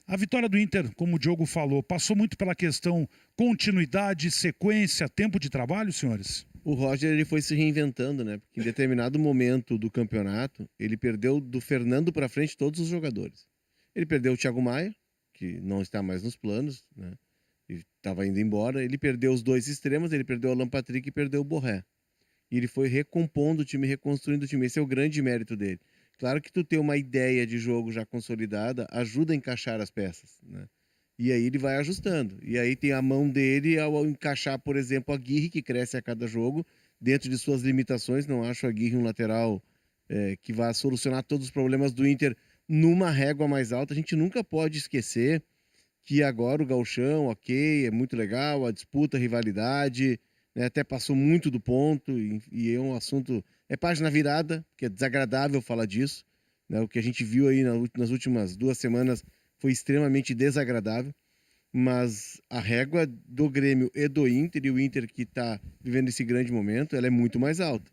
A vitória do Inter, como o Diogo falou, passou muito pela questão continuidade, sequência, tempo de trabalho, senhores? O Roger ele foi se reinventando, né? Porque em determinado momento do campeonato, ele perdeu do Fernando para frente todos os jogadores. Ele perdeu o Thiago Maia, que não está mais nos planos, né? E estava indo embora. Ele perdeu os dois extremos, ele perdeu o Alan Patrick e perdeu o Borré. E ele foi recompondo o time, reconstruindo o time. Esse é o grande mérito dele. Claro que tu ter uma ideia de jogo já consolidada ajuda a encaixar as peças, né? E aí ele vai ajustando. E aí tem a mão dele ao encaixar, por exemplo, a Aguirre, que cresce a cada jogo, dentro de suas limitações. Não acho a Aguirre um lateral que vai solucionar todos os problemas do Inter numa régua mais alta. A gente nunca pode esquecer que agora o gauchão, ok, é muito legal, a disputa, a rivalidade, né, até passou muito do ponto, e é um assunto, é página virada, que é desagradável falar disso, né, o que a gente viu aí nas últimas 2 semanas foi extremamente desagradável, mas a régua do Grêmio e do Inter, e o Inter que está vivendo esse grande momento, ela é muito mais alta.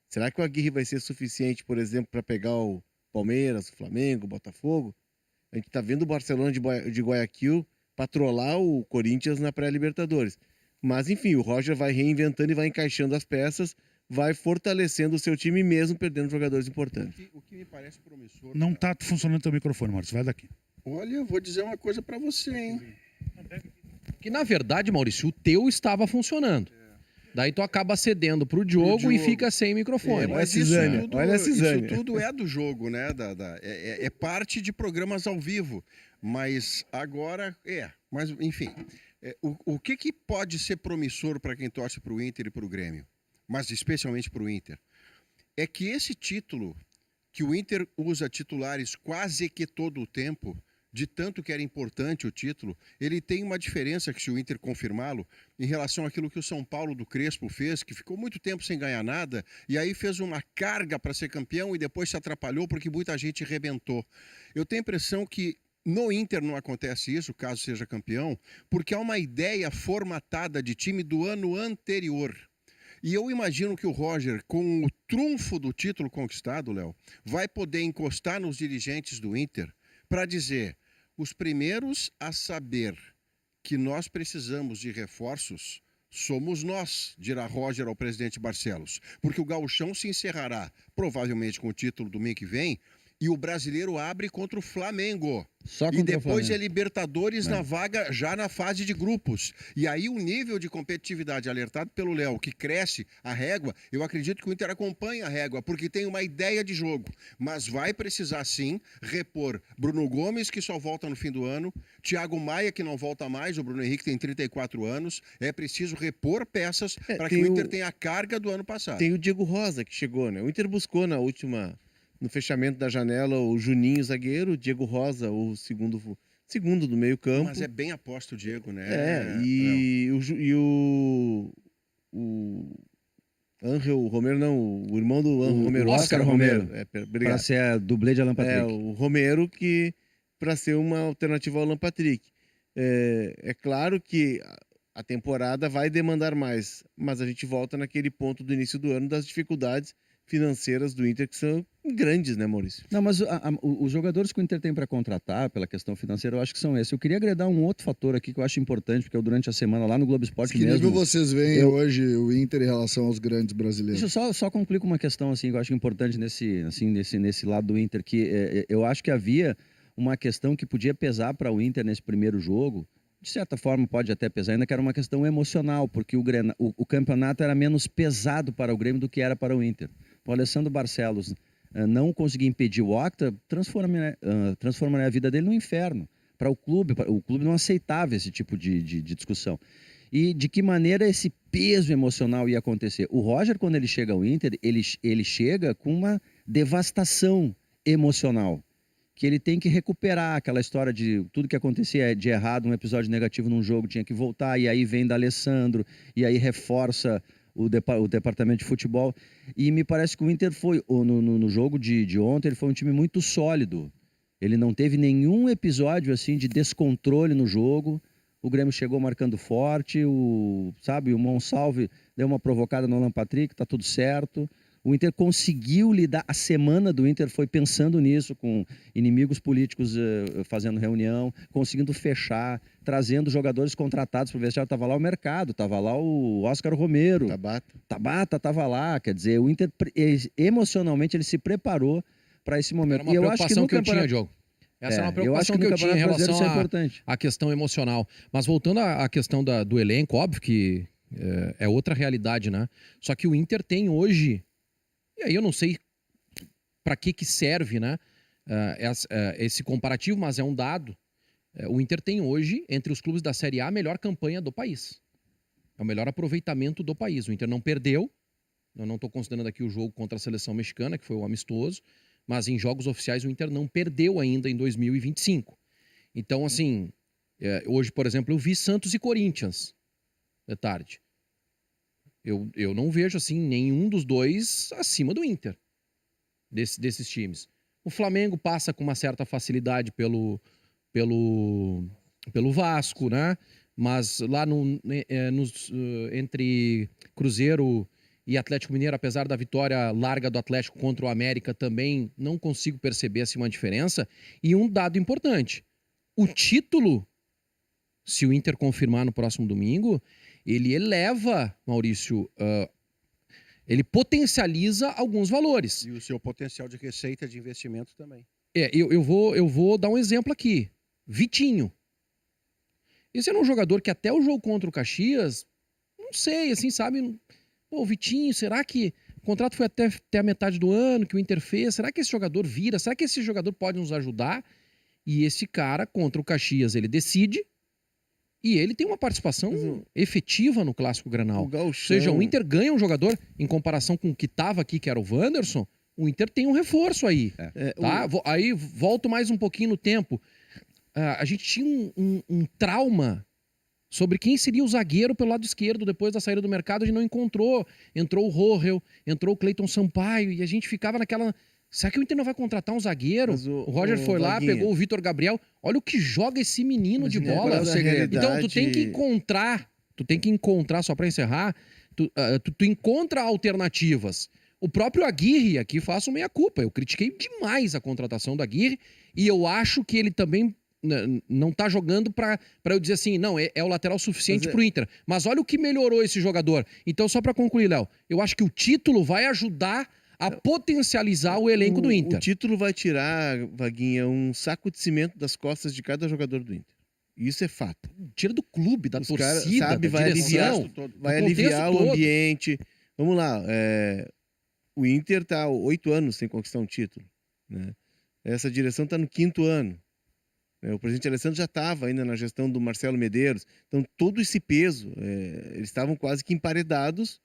Será que o Aguirre vai ser suficiente, por exemplo, para pegar o Palmeiras, o Flamengo, o Botafogo? A gente está vendo o Barcelona de Guayaquil patrolar o Corinthians na pré-Libertadores. Mas, enfim, o Roger vai reinventando e vai encaixando as peças, vai fortalecendo o seu time mesmo perdendo jogadores importantes. O que me parece promissor... Não está funcionando teu microfone, Maurício, vai daqui. Olha, eu vou dizer uma coisa para você, hein? Que, na verdade, Maurício, o teu estava funcionando. Daí tu acaba cedendo pro Diogo e fica sem microfone. Mas isso tudo é do jogo, né? É parte de programas ao vivo. Mas agora Mas, enfim, o que pode ser promissor para quem torce para o Inter e para o Grêmio? Mas especialmente para o Inter. É que esse título, que o Inter usa titulares quase que todo o tempo, de tanto que era importante o título, ele tem uma diferença que, se o Inter confirmá-lo, em relação àquilo que o São Paulo do Crespo fez, que ficou muito tempo sem ganhar nada, e aí fez uma carga para ser campeão e depois se atrapalhou porque muita gente rebentou. Eu tenho a impressão que no Inter não acontece isso, caso seja campeão, porque há uma ideia formatada de time do ano anterior. E eu imagino que o Roger, com o trunfo do título conquistado, Léo, vai poder encostar nos dirigentes do Inter para dizer: os primeiros a saber que nós precisamos de reforços somos nós, dirá Roger ao presidente Barcelos. Porque o gauchão se encerrará provavelmente com o título domingo que vem, e o brasileiro abre contra o Flamengo. E depois é Libertadores na vaga, já na fase de grupos. E aí o nível de competitividade alertado pelo Léo, que cresce a régua, eu acredito que o Inter acompanha a régua, porque tem uma ideia de jogo. Mas vai precisar sim repor Bruno Gomes, que só volta no fim do ano, Thiago Maia, que não volta mais, o Bruno Henrique tem 34 anos. É preciso repor peças para que o Inter tenha a carga do ano passado. Tem o Diego Rosa, que chegou, né? O Inter buscou no fechamento da janela, o Juninho, zagueiro, o Diego Rosa, o segundo do meio campo. Mas é bem aposto o Diego, né? O Romero, não, o irmão do Romero, Oscar Romero. Obrigado. Para ser a dublê de Alan Patrick. O Romero, que para ser uma alternativa ao Alan Patrick. É claro que a temporada vai demandar mais, mas a gente volta naquele ponto do início do ano das dificuldades financeiras do Inter, que são grandes, né, Maurício? Não, mas os jogadores que o Inter tem para contratar, pela questão financeira, eu acho que são esses. Eu queria agregar um outro fator aqui que eu acho importante, porque eu, durante a semana, lá no Globo Esporte que nível vocês veem hoje o Inter em relação aos grandes brasileiros? Deixa eu só concluir com uma questão assim, que eu acho importante nesse lado do Inter, que eu acho que havia uma questão que podia pesar para o Inter nesse primeiro jogo. De certa forma pode até pesar ainda, que era uma questão emocional, porque o campeonato era menos pesado para o Grêmio do que era para o Inter. O Alessandro Barcelos não conseguir impedir o Octa, transformaria a vida dele no inferno. Para o clube não aceitava esse tipo de discussão. E de que maneira esse peso emocional ia acontecer? O Roger, quando ele chega ao Inter, ele chega com uma devastação emocional, que ele tem que recuperar aquela história de tudo que acontecia de errado, um episódio negativo num jogo, tinha que voltar, e aí vem da Alessandro, e aí reforça o departamento de futebol. E me parece que o Inter foi, no jogo de ontem, ele foi um time muito sólido. Ele não teve nenhum episódio assim de descontrole no jogo. O Grêmio chegou marcando forte, o Monsalve deu uma provocada no Alan Patrick, tá tudo certo. O Inter conseguiu lidar, a semana do Inter foi pensando nisso, com inimigos políticos fazendo reunião, conseguindo fechar, trazendo jogadores contratados para o vestiário. Estava lá o Mercado, estava lá o Oscar Romero, Tabata estava lá. Quer dizer, o Inter emocionalmente ele se preparou para esse momento. Era uma preocupação que eu tinha, Diogo. Essa é uma preocupação que eu tinha em relação à questão emocional. Mas voltando à questão do elenco, óbvio que é outra realidade, né? Só que o Inter tem hoje, e aí eu não sei para que serve, né? Esse comparativo, mas é um dado. O Inter tem hoje, entre os clubes da Série A, a melhor campanha do país. É o melhor aproveitamento do país. O Inter não perdeu. Eu não estou considerando aqui o jogo contra a seleção mexicana, que foi o amistoso. Mas em jogos oficiais o Inter não perdeu ainda em 2025. Então, assim, hoje, por exemplo, eu vi Santos e Corinthians de tarde. Eu não vejo, assim, nenhum dos dois acima do Inter, desses times. O Flamengo passa com uma certa facilidade pelo Vasco, né? Mas lá entre Cruzeiro e Atlético Mineiro, apesar da vitória larga do Atlético contra o América, também não consigo perceber assim, uma diferença. E um dado importante, o título, se o Inter confirmar no próximo domingo, ele eleva, Maurício, ele potencializa alguns valores. E o seu potencial de receita de investimento também. Eu vou dar um exemplo aqui. Vitinho. Esse era um jogador que até o jogo contra o Caxias, não sei, assim, sabe... Pô, o Vitinho, será que o contrato foi até a metade do ano que o Inter fez? Será que esse jogador vira? Será que esse jogador pode nos ajudar? E esse cara, contra o Caxias, ele decide e ele tem uma participação efetiva no Clássico Granal. Ou seja, o Inter ganha um jogador, em comparação com o que estava aqui, que era o Wanderson, o Inter tem um reforço aí. Tá? Aí, volto mais um pouquinho no tempo. A gente tinha um trauma sobre quem seria o zagueiro pelo lado esquerdo depois da saída do mercado, a gente não encontrou. Entrou o Rohel, entrou o Cleiton Sampaio, e a gente ficava naquela... Será que o Inter não vai contratar um zagueiro? O Roger foi lá, pegou o Vitor Gabriel. Olha o que joga esse menino de bola. Então, tu tem que encontrar, só para encerrar, tu encontra alternativas. O próprio Aguirre, aqui faço meia-culpa, eu critiquei demais a contratação do Aguirre, e eu acho que ele também não tá jogando pra eu dizer assim, não, é o lateral suficiente pro Inter. Mas olha o que melhorou esse jogador. Então, só pra concluir, Léo, eu acho que o título vai ajudar a potencializar o elenco do Inter. O título vai tirar, Vaguinha, um saco de cimento das costas de cada jogador do Inter. Isso é fato. Tira do clube, da torcida, da vai direção. Vai aliviar o ambiente. Vamos lá, o Inter tá 8 anos sem conquistar um título, né? Essa direção tá no 5º ano. O presidente Alessandro já estava ainda na gestão do Marcelo Medeiros. Então, todo esse peso, eles estavam quase que emparedados,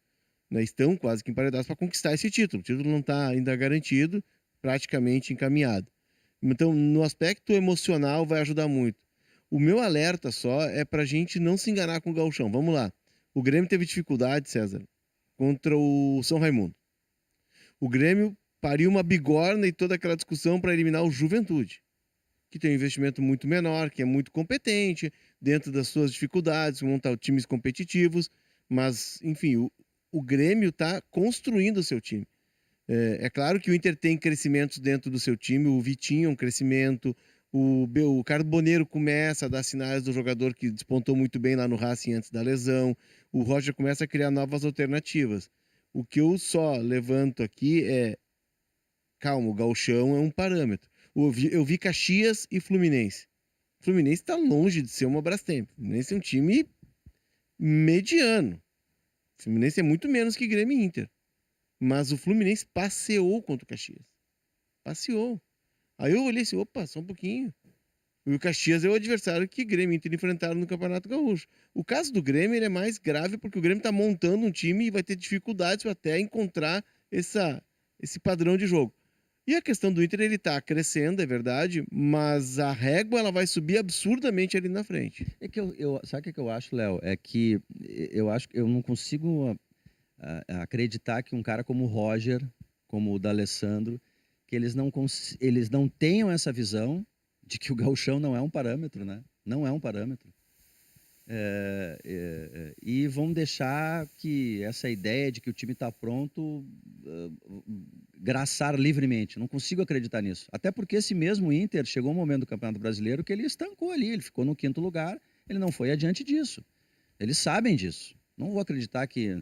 né, estão quase que emparedados para conquistar esse título. O título não está ainda garantido, praticamente encaminhado. Então, no aspecto emocional, vai ajudar muito. O meu alerta só é para a gente não se enganar com o gauchão. Vamos lá. O Grêmio teve dificuldade, César, contra o São Raimundo. O Grêmio pariu uma bigorna e toda aquela discussão para eliminar o Juventude, que tem um investimento muito menor, que é muito competente, dentro das suas dificuldades, montar times competitivos, mas, enfim, o Grêmio está construindo o seu time. É claro que o Inter tem crescimentos dentro do seu time, o Vitinho é um crescimento, o Carboneiro começa a dar sinais do jogador que despontou muito bem lá no Racing antes da lesão, o Roger começa a criar novas alternativas. O que eu só levanto aqui é, calma, o gauchão é um parâmetro. Eu vi Caxias e Fluminense. O Fluminense está longe de ser uma Brastemp. O Fluminense é um time mediano. O Fluminense é muito menos que Grêmio e Inter. Mas o Fluminense passeou contra o Caxias. Passeou. Aí eu olhei assim, opa, só um pouquinho. E o Caxias é o adversário que Grêmio e Inter enfrentaram no Campeonato Gaúcho. O caso do Grêmio ele é mais grave porque o Grêmio está montando um time e vai ter dificuldades para até encontrar esse padrão de jogo. E a questão do Inter, ele tá crescendo, é verdade, mas a régua ela vai subir absurdamente ali na frente. É que sabe o que eu acho, Léo? É que eu acho que eu não consigo acreditar que um cara como o Roger, como o D'Alessandro, que eles não tenham essa visão de que o gauchão não é um parâmetro, né? Não é um parâmetro. E vão deixar que essa ideia de que o time está pronto graçar livremente. Não consigo acreditar nisso. Até porque esse mesmo Inter chegou um momento do Campeonato Brasileiro que ele estancou ali, ele ficou no 5º lugar, ele não foi adiante disso. Eles sabem disso. Não vou acreditar que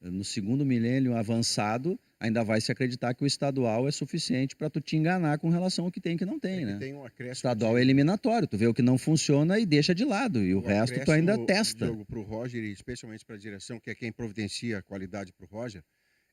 no segundo milênio avançado ainda vai se acreditar que o estadual é suficiente para tu te enganar com relação ao que tem e que não tem, né? Tem um acréscimo Estadual é eliminatório, tu vê o que não funciona e deixa de lado, e o resto tu ainda testa. O jogo para o Roger e especialmente para a direção, que é quem providencia a qualidade para o Roger,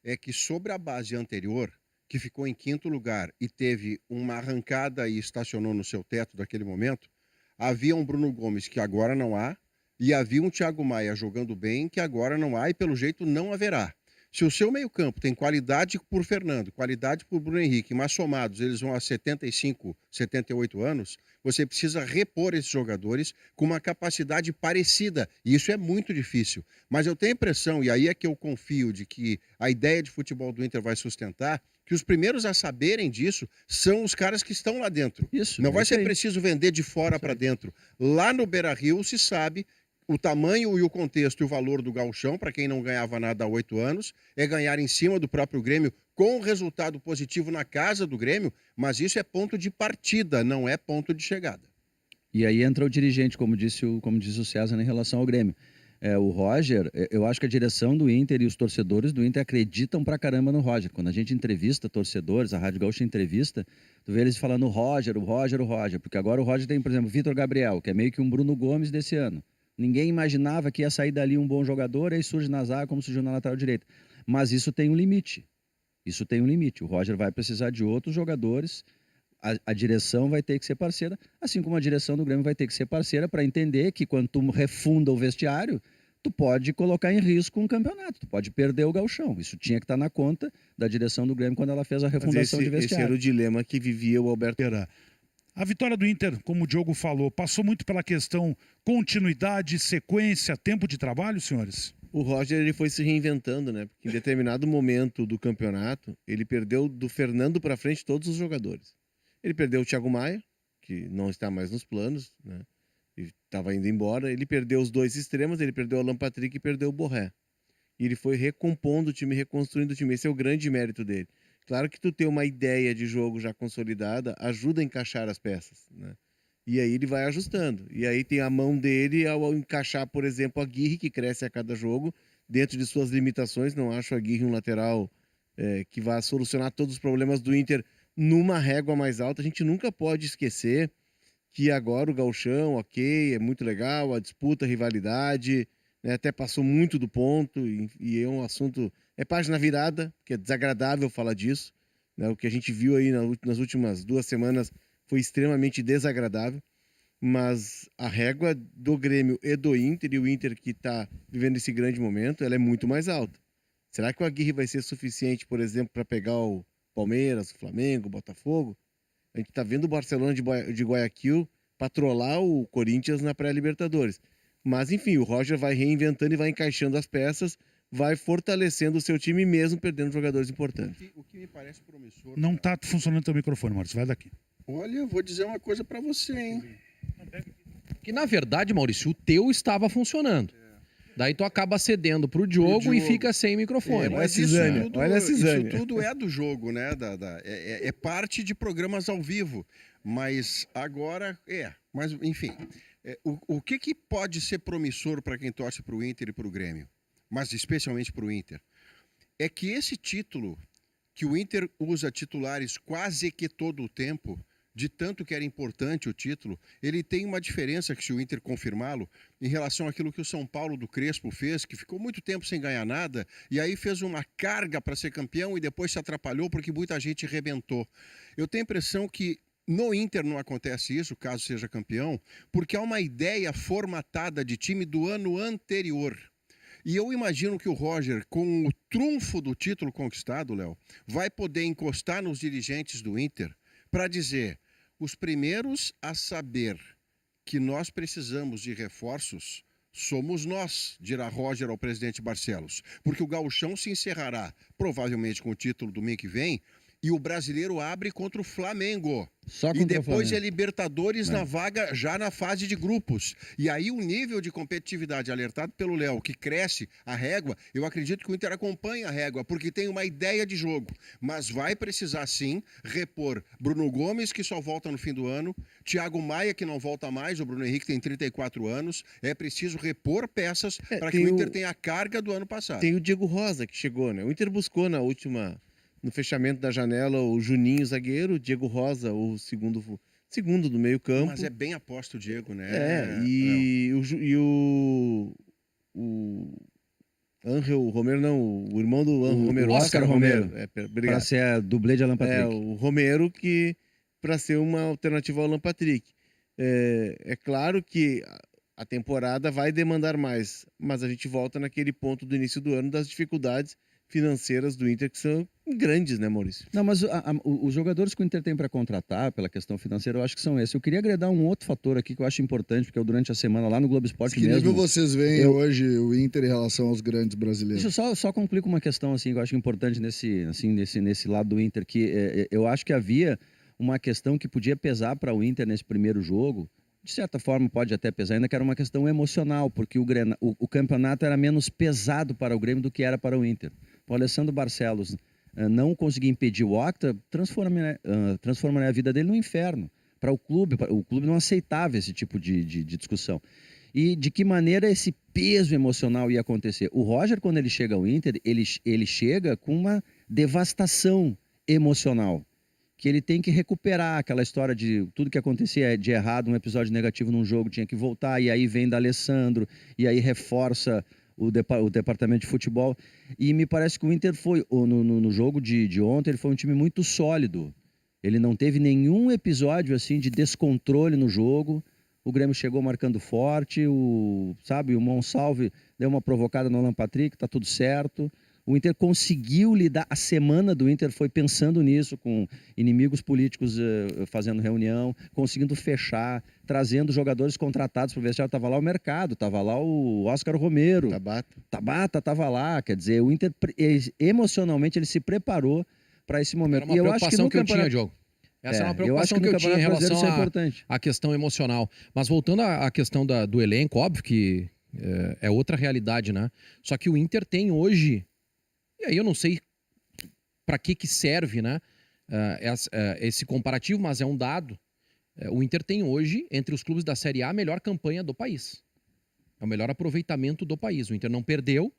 é que sobre a base anterior, que ficou em 5º lugar e teve uma arrancada e estacionou no seu teto daquele momento, havia um Bruno Gomes que agora não há, e havia um Thiago Maia jogando bem que agora não há e pelo jeito não haverá. Se o seu meio-campo tem qualidade por Fernando, qualidade por Bruno Henrique, mas somados eles vão a 75, 78 anos, você precisa repor esses jogadores com uma capacidade parecida. E isso é muito difícil. Mas eu tenho a impressão, e aí é que eu confio de que a ideia de futebol do Inter vai sustentar, que os primeiros a saberem disso são os caras que estão lá dentro. Isso, não vai ser aí. preciso vender de fora para dentro. Lá no Beira-Rio se sabe o tamanho e o contexto e o valor do gauchão, para quem não ganhava nada há 8 anos, é ganhar em cima do próprio Grêmio com um resultado positivo na casa do Grêmio, mas isso é ponto de partida, não é ponto de chegada. E aí entra o dirigente, como disse o César, em relação ao Grêmio. O Roger, eu acho que a direção do Inter e os torcedores do Inter acreditam pra caramba no Roger. Quando a gente entrevista torcedores, a Rádio Gaúcha entrevista, tu vê eles falando o Roger, porque agora o Roger tem, por exemplo, o Vitor Gabriel, que é meio que um Bruno Gomes desse ano. Ninguém imaginava que ia sair dali um bom jogador, aí surge na zaga como surgiu na lateral direita. Mas isso tem um limite. Isso tem um limite. O Roger vai precisar de outros jogadores, a direção vai ter que ser parceira, assim como a direção do Grêmio vai ter que ser parceira para entender que quando tu refunda o vestiário, tu pode colocar em risco um campeonato, tu pode perder o gauchão. Isso tinha que estar na conta da direção do Grêmio quando ela fez a refundação de vestiário. Esse era o dilema que vivia o Alberto. A vitória do Inter, como o Diogo falou, passou muito pela questão continuidade, sequência, tempo de trabalho, senhores? O Roger ele foi se reinventando, né? Porque em determinado momento do campeonato, ele perdeu do Fernando para frente todos os jogadores. Ele perdeu o Thiago Maia, que não está mais nos planos, né? E estava indo embora. Ele perdeu os 2 extremos, ele perdeu o Alan Patrick e perdeu o Borré. E ele foi recompondo o time, reconstruindo o time. Esse é o grande mérito dele. Claro que tu ter uma ideia de jogo já consolidada ajuda a encaixar as peças, né? E aí ele vai ajustando. E aí tem a mão dele ao encaixar, por exemplo, a Aguirre, que cresce a cada jogo, dentro de suas limitações. Não acho a Aguirre um lateral que vai solucionar todos os problemas do Inter numa régua mais alta. A gente nunca pode esquecer que agora o gauchão, ok, é muito legal, a disputa, a rivalidade, né, até passou muito do ponto e é um assunto... É página virada, que é desagradável falar disso, né? O que a gente viu aí nas últimas 2 semanas foi extremamente desagradável, mas a régua do Grêmio e do Inter, e o Inter que está vivendo esse grande momento, ela é muito mais alta. Será que o Aguirre vai ser suficiente, por exemplo, para pegar o Palmeiras, o Flamengo, o Botafogo? A gente está vendo o Barcelona de Guayaquil patrolar o Corinthians na pré-Libertadores. Mas, enfim, o Roger vai reinventando e vai encaixando as peças, vai fortalecendo o seu time mesmo perdendo jogadores importantes. O que me parece promissor... Não está funcionando teu microfone, Maurício, vai daqui. Olha, eu vou dizer uma coisa para você, hein? Que na verdade, Maurício, o teu estava funcionando. Daí tu acaba cedendo pro Diogo e fica sem microfone. Olha a Cisânia, olha a Cisânia. Isso tudo é do jogo, né? É parte de programas ao vivo. Mas agora Mas, enfim, o que pode ser promissor para quem torce para o Inter e para o Grêmio? Mas especialmente para o Inter, é que esse título, que o Inter usa titulares quase que todo o tempo, de tanto que era importante o título, ele tem uma diferença que se o Inter confirmá-lo, em relação àquilo que o São Paulo do Crespo fez, que ficou muito tempo sem ganhar nada, e aí fez uma carga para ser campeão e depois se atrapalhou porque muita gente rebentou. Eu tenho a impressão que no Inter não acontece isso, caso seja campeão, porque há uma ideia formatada de time do ano anterior. E eu imagino que o Roger, com o trunfo do título conquistado, Léo, vai poder encostar nos dirigentes do Inter para dizer: os primeiros a saber que nós precisamos de reforços somos nós, dirá Roger ao presidente Barcelos. Porque o gauchão se encerrará, provavelmente com o título domingo que vem, E o brasileiro abre contra o Flamengo. Só E contra o depois é Flamengo. Libertadores na vaga, já na fase de grupos. E aí o nível de competitividade alertado pelo Léo, que cresce a régua, eu acredito que o Inter acompanha a régua, porque tem uma ideia de jogo. Mas vai precisar sim repor Bruno Gomes, que só volta no fim do ano, Thiago Maia, que não volta mais, o Bruno Henrique tem 34 anos. É preciso repor peças para que o Inter tenha a carga do ano passado. Tem o Diego Rosa que chegou, né? O Inter buscou no fechamento da janela, o Juninho, zagueiro, o Diego Rosa, o segundo do meio campo. Mas é bem aposto o Diego, né? O Ángel Romero, não, o irmão do Romero, Oscar Romero. Para Para ser a dublê de Alan Patrick. o Romero que para ser uma alternativa ao Alan Patrick. É claro que a temporada vai demandar mais, mas a gente volta naquele ponto do início do ano das dificuldades financeiras do Inter, que são grandes, né, Maurício? Não, mas os jogadores que o Inter tem para contratar, pela questão financeira, eu acho que são esses. Eu queria agregar um outro fator aqui que eu acho importante, porque eu, durante a semana lá no Globo Esporte Que nível mesmo... vocês veem hoje o Inter em relação aos grandes brasileiros? Deixa eu só concluir com uma questão assim, que eu acho importante nesse lado do Inter, que eu acho que havia uma questão que podia pesar para o Inter nesse primeiro jogo. De certa forma pode até pesar ainda, que era uma questão emocional, porque o campeonato era menos pesado para o Grêmio do que era para o Inter. O Alessandro Barcelos não conseguir impedir o Octa, transformaria a vida dele no inferno. Para o clube não aceitava esse tipo de discussão. E de que maneira esse peso emocional ia acontecer? O Roger, quando ele chega ao Inter, ele chega com uma devastação emocional, que ele tem que recuperar aquela história de tudo que acontecia de errado, um episódio negativo num jogo, tinha que voltar, e aí vem da Alessandro, e aí reforça o departamento de futebol. E me parece que o Inter foi, no jogo de ontem, ele foi um time muito sólido. Ele não teve nenhum episódio assim de descontrole no jogo. O Grêmio chegou marcando forte, o Monsalve deu uma provocada no Alan Patrick, tá tudo certo. O Inter conseguiu lidar, a semana do Inter foi pensando nisso, com inimigos políticos fazendo reunião, conseguindo fechar, trazendo jogadores contratados para o vestiário. Estava lá o Mercado, estava lá o Oscar Romero. Tabata estava lá, quer dizer, o Inter emocionalmente ele se preparou para esse momento. Era uma preocupação que eu tinha, Diogo. Essa é uma preocupação que eu tinha em relação à questão emocional. Mas voltando à questão do elenco, óbvio que é outra realidade, né? Só que o Inter tem hoje... E aí eu não sei para que serve, né, esse comparativo, mas é um dado. O Inter tem hoje, entre os clubes da Série A, a melhor campanha do país. É o melhor aproveitamento do país. O Inter não perdeu.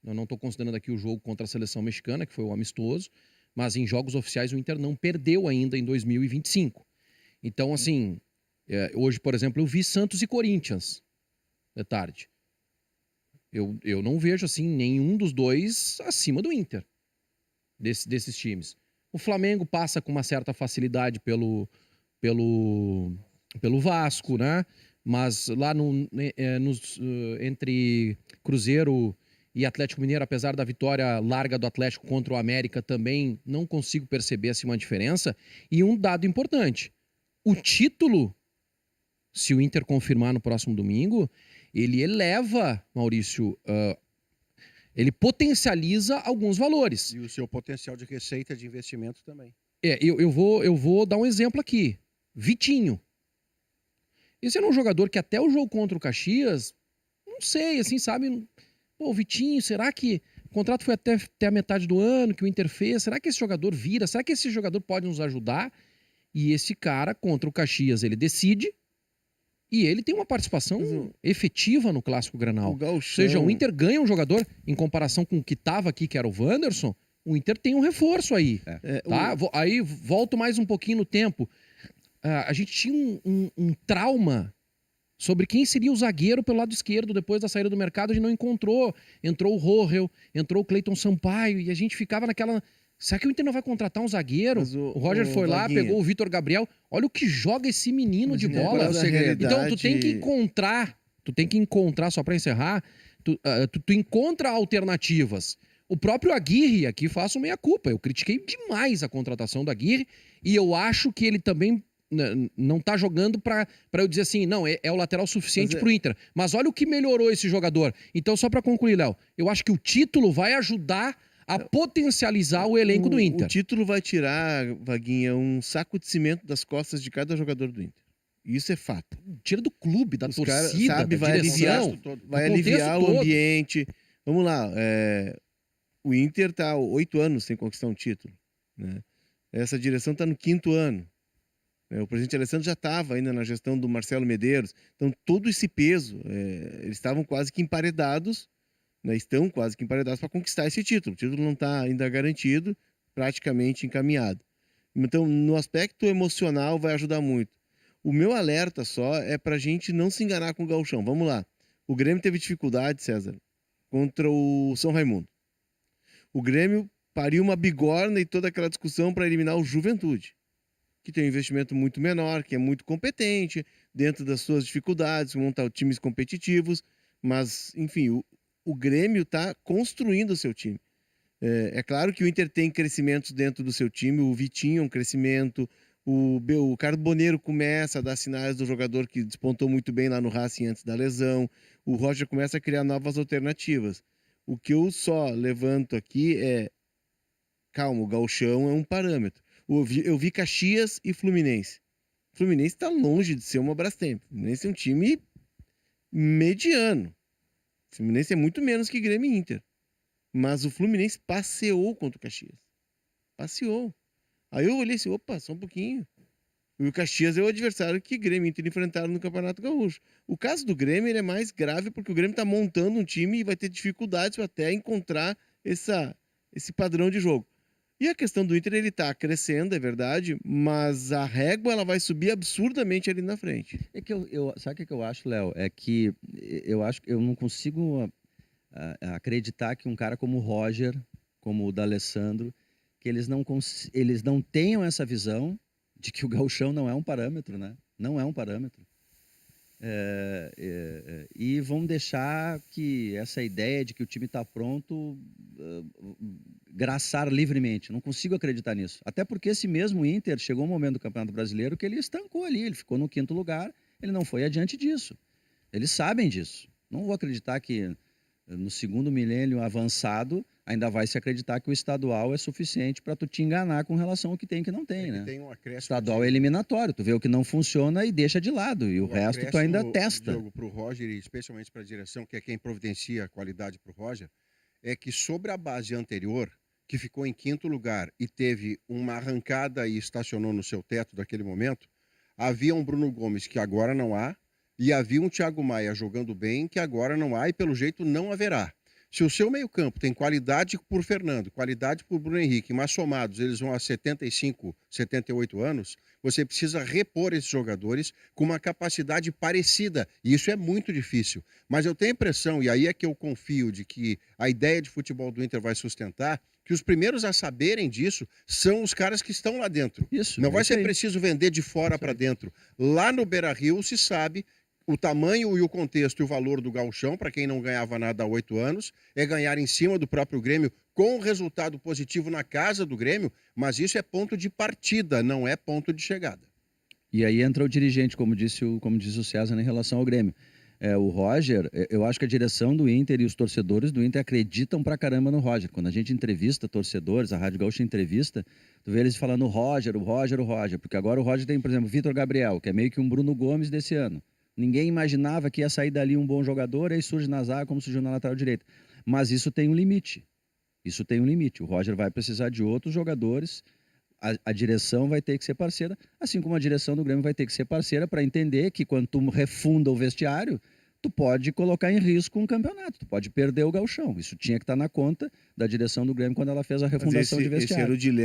Eu não estou considerando aqui o jogo contra a seleção mexicana, que foi o amistoso. Mas em jogos oficiais o Inter não perdeu ainda em 2025. Então, assim, hoje, por exemplo, eu vi Santos e Corinthians de tarde. Eu não vejo, assim, nenhum dos dois acima do Inter, desses times. O Flamengo passa com uma certa facilidade pelo Vasco, né? Mas lá entre Cruzeiro e Atlético Mineiro, apesar da vitória larga do Atlético contra o América, também não consigo perceber assim, uma diferença. E um dado importante, o título, se o Inter confirmar no próximo domingo... ele eleva, Maurício, ele potencializa alguns valores. E o seu potencial de receita de investimento também. Eu vou dar um exemplo aqui. Vitinho. Esse era um jogador que até o jogo contra o Caxias, não sei, assim, sabe? Pô, o Vitinho, será que o contrato foi até a metade do ano que o Inter fez? Será que esse jogador vira? Será que esse jogador pode nos ajudar? E esse cara, contra o Caxias, ele decide. E ele tem uma participação efetiva no Clássico Granal. Ou seja, o Inter ganha um jogador em comparação com o que estava aqui, que era o Wanderson. O Inter tem um reforço aí. Tá? Aí volto mais um pouquinho no tempo. A gente tinha um trauma sobre quem seria o zagueiro pelo lado esquerdo depois da saída do mercado. A gente não encontrou. Entrou o Rohel, entrou o Cleiton Sampaio. E a gente ficava naquela... Será que o Inter não vai contratar um zagueiro? O Roger foi lá, pegou o Vitor Gabriel. Olha o que joga esse menino de bola. Então tu tem que encontrar, só para encerrar, tu encontra alternativas. O próprio Aguirre, aqui faço meia-culpa. Eu critiquei demais a contratação do Aguirre e eu acho que ele também não tá jogando para eu dizer assim, não, é o lateral suficiente pro Inter. Mas olha o que melhorou esse jogador. Então, só para concluir, Léo, eu acho que o título vai ajudar a potencializar o elenco do O Inter. título vai tirar, Vaguinha, um saco de cimento das costas de cada jogador do Inter. Isso é fato. Tira do clube, da Os caras, torcida, sabe, da vai direção. Contexto todo. Vai contexto aliviar o todo. ambiente. Vamos lá, o Inter está há 8 anos sem conquistar um título, né? Essa direção está no 5º ano. O presidente Alessandro já estava ainda na gestão do Marcelo Medeiros. Então, todo esse peso, eles estavam quase que emparedados, né? Estão quase que emparedados para conquistar esse título. O título não está ainda garantido, praticamente encaminhado. Então, no aspecto emocional, vai ajudar muito. O meu alerta só é para a gente não se enganar com o gauchão. Vamos lá. O Grêmio teve dificuldade, César, contra o São Raimundo. O Grêmio pariu uma bigorna e toda aquela discussão para eliminar o Juventude, que tem um investimento muito menor, que é muito competente, dentro das suas dificuldades, montar times competitivos, mas, enfim, o Grêmio está construindo o seu time. É claro que o Inter tem crescimentos dentro do seu time, o Vitinho é um crescimento, o Carboneiro começa a dar sinais do jogador que despontou muito bem lá no Racing antes da lesão, o Roger começa a criar novas alternativas. O que eu só levanto aqui é, calma, o gauchão é um parâmetro. Eu vi Caxias e Fluminense. O Fluminense está longe de ser uma Brastemp. O Fluminense é um time mediano. O Fluminense é muito menos que Grêmio e Inter. Mas o Fluminense passeou contra o Caxias. Passeou. Aí eu olhei assim, opa, só um pouquinho. E o Caxias é o adversário que Grêmio e Inter enfrentaram no Campeonato Gaúcho. O caso do Grêmio ele é mais grave porque o Grêmio está montando um time e vai ter dificuldades para até encontrar esse padrão de jogo. E a questão do Inter, ele está crescendo, é verdade, mas a régua ela vai subir absurdamente ali na frente. É que sabe o que eu acho, Léo? É que eu acho que eu não consigo acreditar que um cara como o Roger, como o D'Alessandro, que eles não tenham essa visão de que o gauchão não é um parâmetro, né? Não é um parâmetro. E vão deixar que essa ideia de que o time está pronto graçar livremente. Não consigo acreditar nisso. Até porque esse mesmo Inter chegou um momento do Campeonato Brasileiro que ele estancou ali, ele ficou no 5º lugar, ele não foi adiante disso. Eles sabem disso. Não vou acreditar que no segundo milênio avançado ainda vai se acreditar que o estadual é suficiente para tu te enganar com relação ao que tem e que não tem, né? Tem um acréscimo Estadual é eliminatório, tu vê o que não funciona e deixa de lado, e o resto tu ainda testa. Para o Roger e especialmente para a direção, que é quem providencia a qualidade para o Roger, é que sobre a base anterior, que ficou em 5º lugar e teve uma arrancada e estacionou no seu teto daquele momento, havia um Bruno Gomes que agora não há, e havia um Thiago Maia jogando bem que agora não há e pelo jeito não haverá. Se o seu meio-campo tem qualidade por Fernando, qualidade por Bruno Henrique, mas somados eles vão a 75, 78 anos, você precisa repor esses jogadores com uma capacidade parecida. E isso é muito difícil. Mas eu tenho a impressão, e aí é que eu confio de que a ideia de futebol do Inter vai sustentar, que os primeiros a saberem disso são os caras que estão lá dentro. Isso, Não vai ser aí. preciso vender de fora para dentro. Lá no Beira-Rio se sabe o tamanho e o contexto e o valor do gauchão, para quem não ganhava nada há 8 anos, é ganhar em cima do próprio Grêmio com um resultado positivo na casa do Grêmio, mas isso é ponto de partida, não é ponto de chegada. E aí entra o dirigente, como disse o César, em relação ao Grêmio. O Roger, eu acho que a direção do Inter e os torcedores do Inter acreditam pra caramba no Roger. Quando a gente entrevista torcedores, a Rádio Gaúcha entrevista, tu vê eles falando o Roger, porque agora o Roger tem, por exemplo, o Vitor Gabriel, que é meio que um Bruno Gomes desse ano. Ninguém imaginava que ia sair dali um bom jogador, aí surge na zaga como surgiu na lateral direita. Mas isso tem um limite. Isso tem um limite. O Roger vai precisar de outros jogadores, a direção vai ter que ser parceira, assim como a direção do Grêmio vai ter que ser parceira para entender que quando tu refunda o vestiário, tu pode colocar em risco um campeonato, tu pode perder o gauchão. Isso tinha que estar na conta da direção do Grêmio quando ela fez a refundação de vestiário. Esse era o dilema.